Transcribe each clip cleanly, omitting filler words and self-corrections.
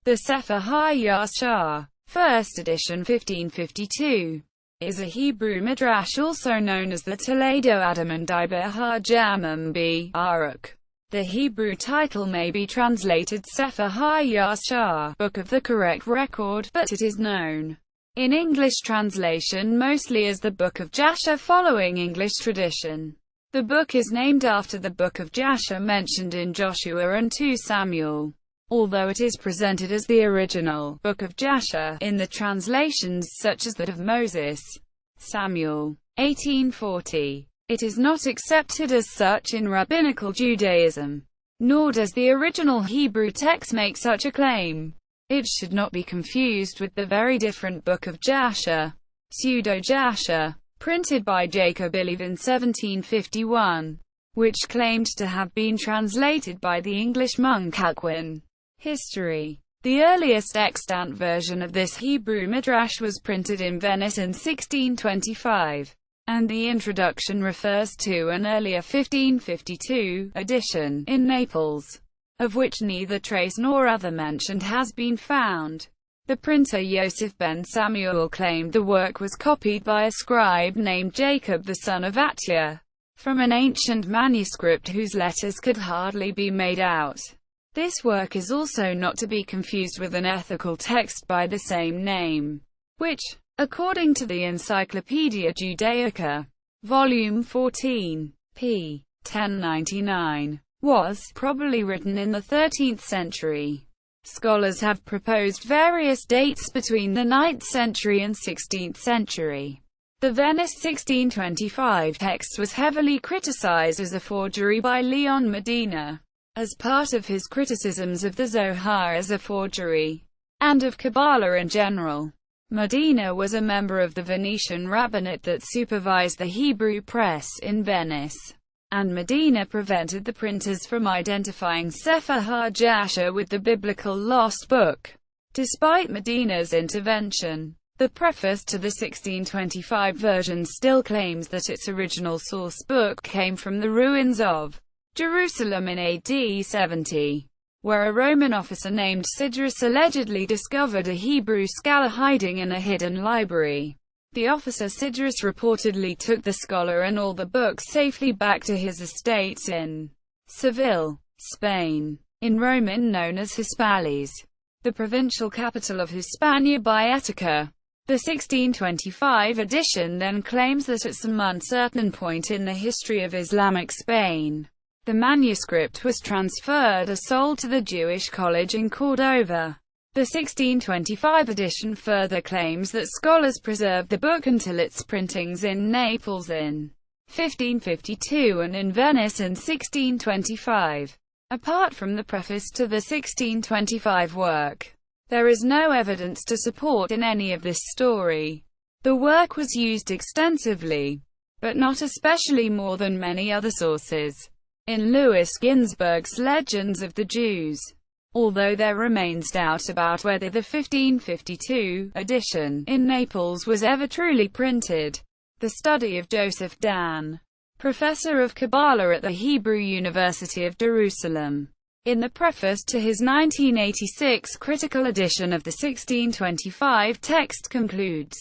The Sefer haYashar, first edition 1552, is a Hebrew midrash also known as the Toledot Adam and Dibre ha-Yamim b. Aruk. The Hebrew title may be translated Sefer haYashar, Book of the Correct Record, but it is known in English translation mostly as the Book of Jasher following English tradition. The book is named after the Book of Jasher mentioned in Joshua and 2 Samuel. Although it is presented as the original Book of Jasher in the translations such as that of Moses, Samuel, 1840, it is not accepted as such in rabbinical Judaism, nor does the original Hebrew text make such a claim. It should not be confused with the very different Book of Jasher, Pseudo-Jasher, printed by Jacob Ilive in 1751, which claimed to have been translated by the English monk Alcuin. History. The earliest extant version of this Hebrew midrash was printed in Venice in 1625, and the introduction refers to an earlier 1552 edition in Naples, of which neither trace nor other mention has been found. The printer Yosef ben Samuel claimed the work was copied by a scribe named Jacob the son of Atiyah, from an ancient manuscript whose letters could hardly be made out. This work is also not to be confused with an ethical text by the same name, which, according to the Encyclopedia Judaica, Volume 14, p. 1099, was probably written in the 13th century. Scholars have proposed various dates between the 9th century and 16th century. The Venice 1625 text was heavily criticized as a forgery by Leon Medina, as part of his criticisms of the Zohar as a forgery, and of Kabbalah in general. Medina was a member of the Venetian rabbinate that supervised the Hebrew press in Venice, and Medina prevented the printers from identifying Sefer haYashar with the biblical lost book. Despite Medina's intervention, the preface to the 1625 version still claims that its original source book came from the ruins of Jerusalem in AD 70, where a Roman officer named Sidras allegedly discovered a Hebrew scholar hiding in a hidden library. The officer Sidras reportedly took the scholar and all the books safely back to his estates in Seville, Spain, in Roman known as Hispalis, the provincial capital of Hispania Baetica. The 1625 edition then claims that at some uncertain point in the history of Islamic Spain, the manuscript was transferred or sold to the Jewish college in Cordova. The 1625 edition further claims that scholars preserved the book until its printings in Naples in 1552 and in Venice in 1625. Apart from the preface to the 1625 work, there is no evidence to support in any of this story. The work was used extensively, but not especially more than many other sources, in Louis Ginzberg's Legends of the Jews. Although there remains doubt about whether the 1552 edition in Naples was ever truly printed, the study of Joseph Dan, professor of Kabbalah at the Hebrew University of Jerusalem, in the preface to his 1986 critical edition of the 1625 text concludes,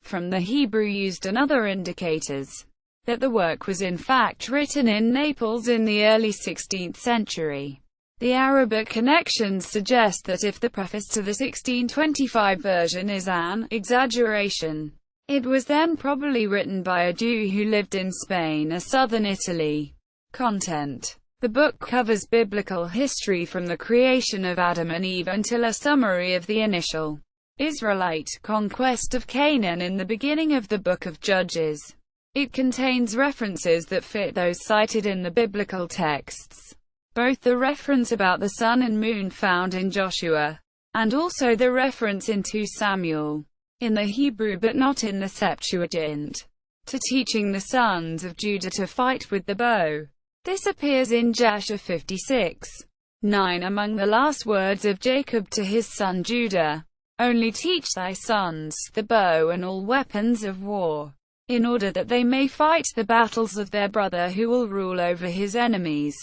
from the Hebrew used and other indicators, that the work was in fact written in Naples in the early 16th century. The Arabic connections suggest that if the preface to the 1625 version is an exaggeration, it was then probably written by a Jew who lived in Spain or southern Italy. Content. The book covers biblical history from the creation of Adam and Eve until a summary of the initial Israelite conquest of Canaan in the beginning of the Book of Judges. It contains references that fit those cited in the biblical texts, both the reference about the sun and moon found in Joshua, and also the reference in 2 Samuel, in the Hebrew but not in the Septuagint, to teaching the sons of Judah to fight with the bow. This appears in Jasher 56:9 among the last words of Jacob to his son Judah. Only teach thy sons the bow and all weapons of war, in order that they may fight the battles of their brother who will rule over his enemies.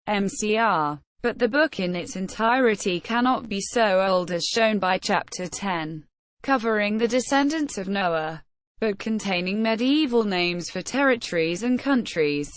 MCR but the book in its entirety cannot be so old as shown by chapter 10, covering the descendants of Noah, but containing medieval names for territories and countries.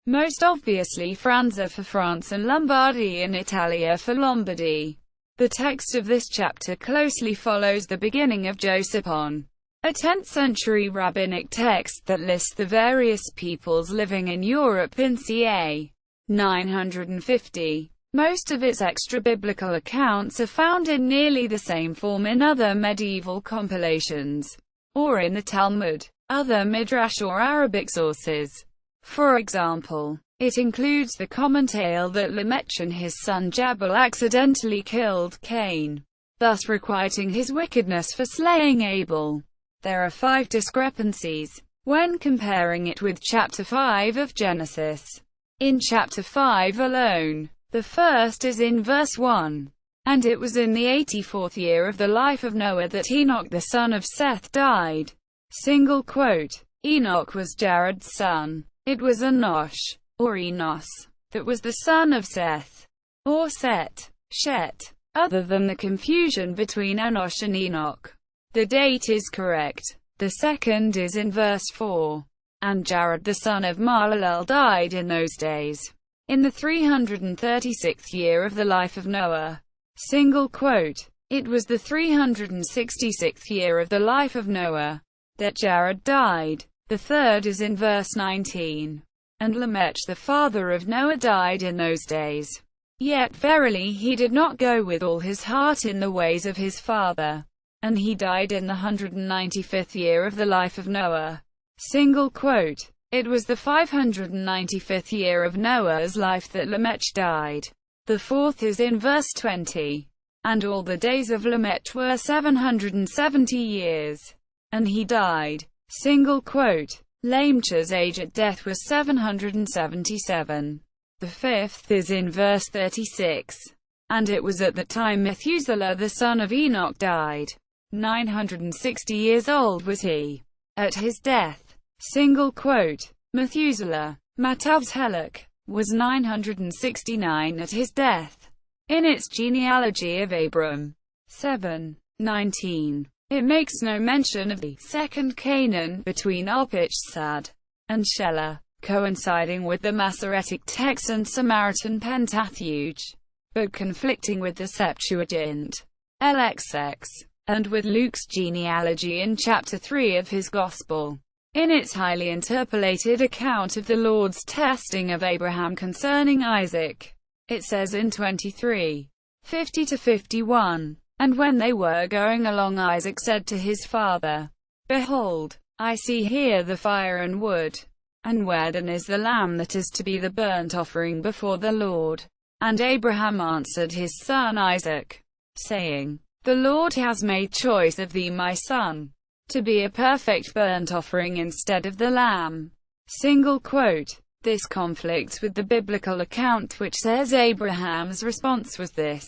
Most obviously Franza for France and Lombardy and Italia for Lombardy. The text of this chapter closely follows the beginning of Josephon, a 10th century rabbinic text that lists the various peoples living in Europe in ca. 950. Most of its extra-biblical accounts are found in nearly the same form in other medieval compilations, or in the Talmud, other midrash or Arabic sources. For example, it includes the common tale that Lamech and his son Jabal accidentally killed Cain, thus requiting his wickedness for slaying Abel. There are 5 discrepancies when comparing it with chapter 5 of Genesis. In chapter 5 alone, the first is in verse 1. And it was in the 84th year of the life of Noah that Enoch the son of Seth died. Single quote. Enoch was Jared's son. It was Enosh, or Enos, that was the son of Seth, or Set, Shet. Other than the confusion between Enosh and Enoch, the date is correct. The second is in verse 4. And Jared the son of Mahalalel died in those days, in the 336th year of the life of Noah. Single quote. It was the 366th year of the life of Noah that Jared died. The third is in verse 19. And Lamech the father of Noah died in those days. Yet verily he did not go with all his heart in the ways of his father. And he died in the 195th year of the life of Noah. Single quote. It was the 595th year of Noah's life that Lamech died. The fourth is in verse 20. And all the days of Lamech were 770 years. And he died. Single quote. Lamech's age at death was 777. The fifth is in verse 36. And it was at the time Methuselah the son of Enoch died. 960 years old was he at his death. Single quote. Methuselah, Matavzhelek, was 969 at his death. In its genealogy of Abram 7:19. It makes no mention of the second Canaan between Arpachshad and Shelah, coinciding with the Masoretic text and Samaritan Pentateuch, but conflicting with the Septuagint, LXX, and with Luke's genealogy in chapter 3 of his Gospel. In its highly interpolated account of the Lord's testing of Abraham concerning Isaac, it says in 23:50-51, And when they were going along, Isaac said to his father, Behold, I see here the fire and wood, and where then is the lamb that is to be the burnt offering before the Lord? And Abraham answered his son Isaac, saying, The Lord has made choice of thee, my son, to be a perfect burnt offering instead of the lamb. Single quote. This conflicts with the biblical account which says Abraham's response was this: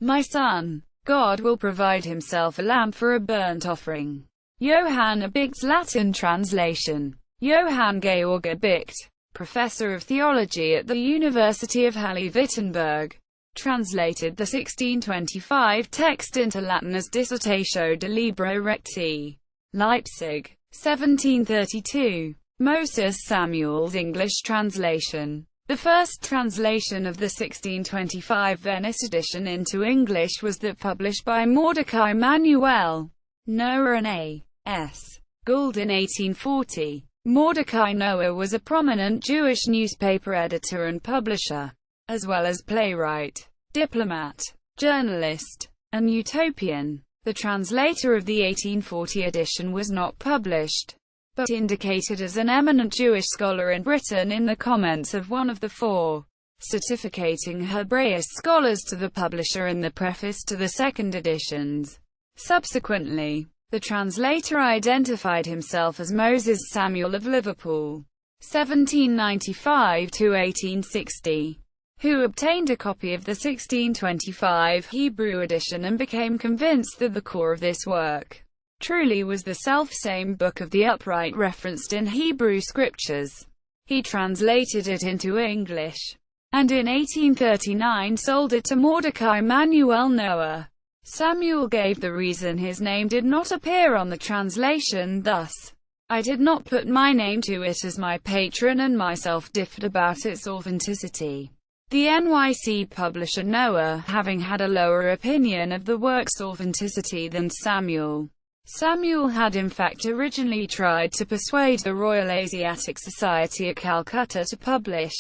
My son, God will provide himself a lamb for a burnt offering. Johanna Bicht's Latin translation. Johann Georg Bicht, professor of theology at the University of Halle-Wittenberg, translated the 1625 text into Latin as Dissertatio de Libro Recti. Leipzig, 1732. Moses Samuel's English translation. The first translation of the 1625 Venice edition into English was that published by Mordecai Manuel Noah and A.S. Gould in 1840. Mordecai Noah was a prominent Jewish newspaper editor and publisher, as well as playwright, diplomat, journalist, and utopian. The translator of the 1840 edition was not published, but indicated as an eminent Jewish scholar in Britain in the comments of one of the 4 certificating Hebraist scholars to the publisher in the preface to the second editions. Subsequently, the translator identified himself as Moses Samuel of Liverpool, 1795–1860, who obtained a copy of the 1625 Hebrew edition and became convinced that the core of this work truly was the self-same Book of the Upright referenced in Hebrew scriptures. He translated it into English, and in 1839 sold it to Mordecai Manuel Noah. Samuel gave the reason his name did not appear on the translation thus: "I did not put my name to it as my patron and myself differed about its authenticity." The NYC publisher Noah, having had a lower opinion of the work's authenticity than Samuel. Samuel had in fact originally tried to persuade the Royal Asiatic Society at Calcutta to publish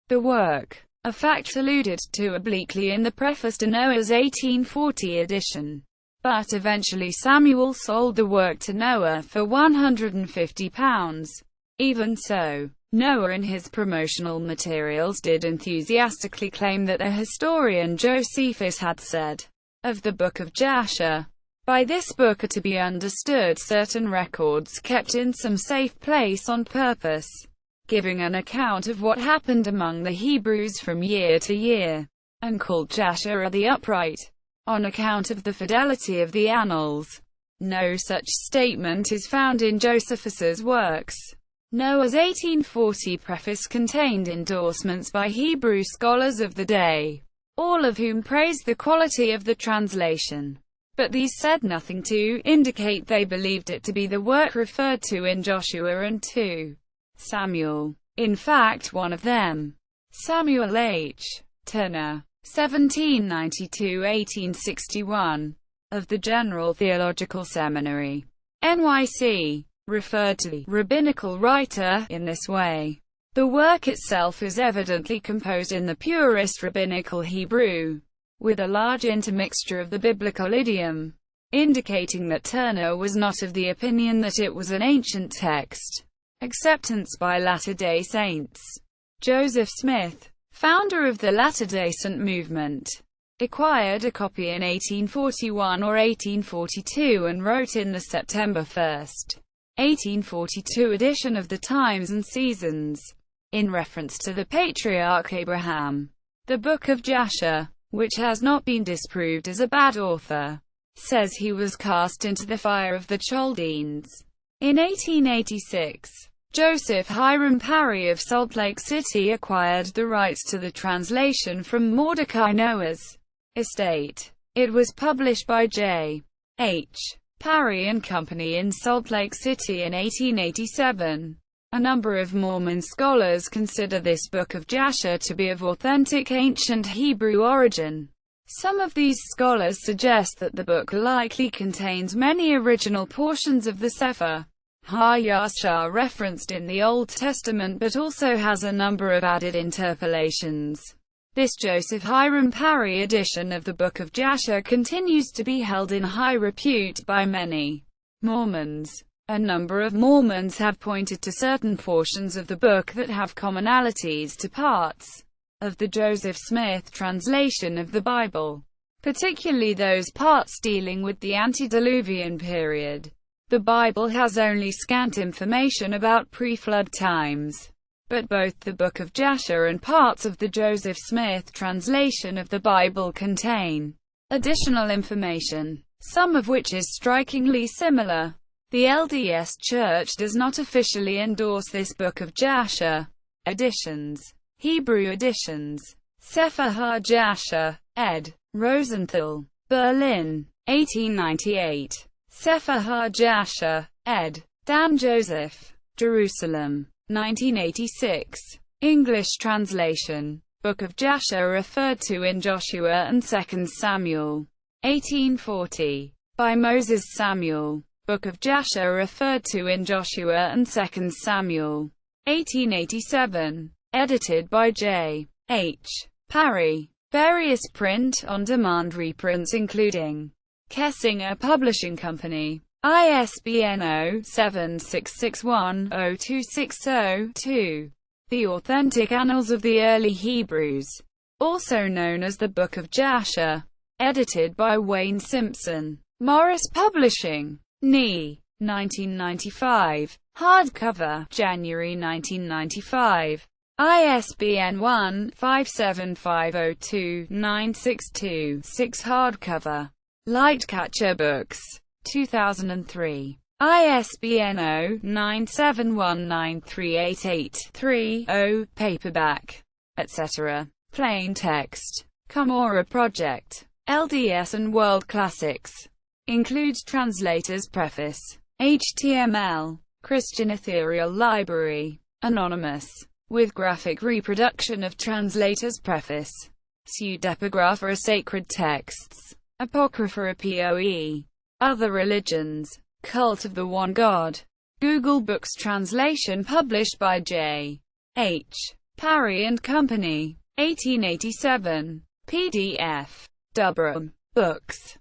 the work, a fact alluded to obliquely in the preface to Noah's 1840 edition. But eventually Samuel sold the work to Noah for £150. Even so, Noah in his promotional materials did enthusiastically claim that the historian Josephus had said of the Book of Jasher, "By this book are to be understood certain records kept in some safe place on purpose, giving an account of what happened among the Hebrews from year to year, and called Jasher the upright, on account of the fidelity of the annals." No such statement is found in Josephus's works. Noah's 1840 preface contained endorsements by Hebrew scholars of the day, all of whom praised the quality of the translation. But these said nothing to indicate they believed it to be the work referred to in Joshua and 2 Samuel. In fact, one of them, Samuel H. Turner, 1792–1861, of the General Theological Seminary, NYC, referred to the rabbinical writer in this way. The work itself is evidently composed in the purest rabbinical Hebrew, with a large intermixture of the biblical idiom, indicating that Turner was not of the opinion that it was an ancient text. Acceptance by Latter-day Saints. Joseph Smith, founder of the Latter-day Saint movement, acquired a copy in 1841 or 1842 and wrote in the September 1, 1842 edition of the Times and Seasons, in reference to the patriarch Abraham, the Book of Jasher, which has not been disproved as a bad author, says he was cast into the fire of the Chaldeans. In 1886, Joseph Hiram Parry of Salt Lake City acquired the rights to the translation from Mordecai Noah's estate. It was published by J. H. Parry and Company in Salt Lake City in 1887. A number of Mormon scholars consider this Book of Jasher to be of authentic ancient Hebrew origin. Some of these scholars suggest that the book likely contains many original portions of the Sefer, ha-Yashar referenced in the Old Testament, but also has a number of added interpolations. This Joseph Hiram Parry edition of the Book of Jasher continues to be held in high repute by many Mormons. A number of Mormons have pointed to certain portions of the book that have commonalities to parts of the Joseph Smith translation of the Bible, particularly those parts dealing with the antediluvian period. The Bible has only scant information about pre-flood times, but both the Book of Jasher and parts of the Joseph Smith translation of the Bible contain additional information, some of which is strikingly similar. The LDS Church does not officially endorse this Book of Jasher. Editions. Hebrew editions. Sefer ha-Yashar, ed. Rosenthal. Berlin. 1898. Sefer ha-Yashar, ed. Dan Joseph. Jerusalem. 1986. English translation. Book of Jasher referred to in Joshua and 2 Samuel. 1840. By Moses Samuel. Book of Jasher referred to in Joshua and 2 Samuel. 1887. Edited by J. H. Parry. Various print-on-demand reprints including Kessinger Publishing Company. ISBN 0-7661-02602. The Authentic Annals of the Early Hebrews, also known as the Book of Jasher. Edited by Wayne Simpson. Morris Publishing. NE. 1995. Hardcover. January 1995. ISBN 1-57502-962-6 Hardcover. Lightcatcher Books. 2003. ISBN 0-9719388-3-0 Paperback. Etc. Plain text. Cumorah Project. LDS and World Classics. Includes translator's preface. HTML. Christian Ethereal Library. Anonymous. With graphic reproduction of translator's preface. Pseudepigrapha sacred texts. Apocrypha POE. Other religions. Cult of the One God. Google Books translation published by J. H. Parry and Company. 1887. PDF. Dubram. Books.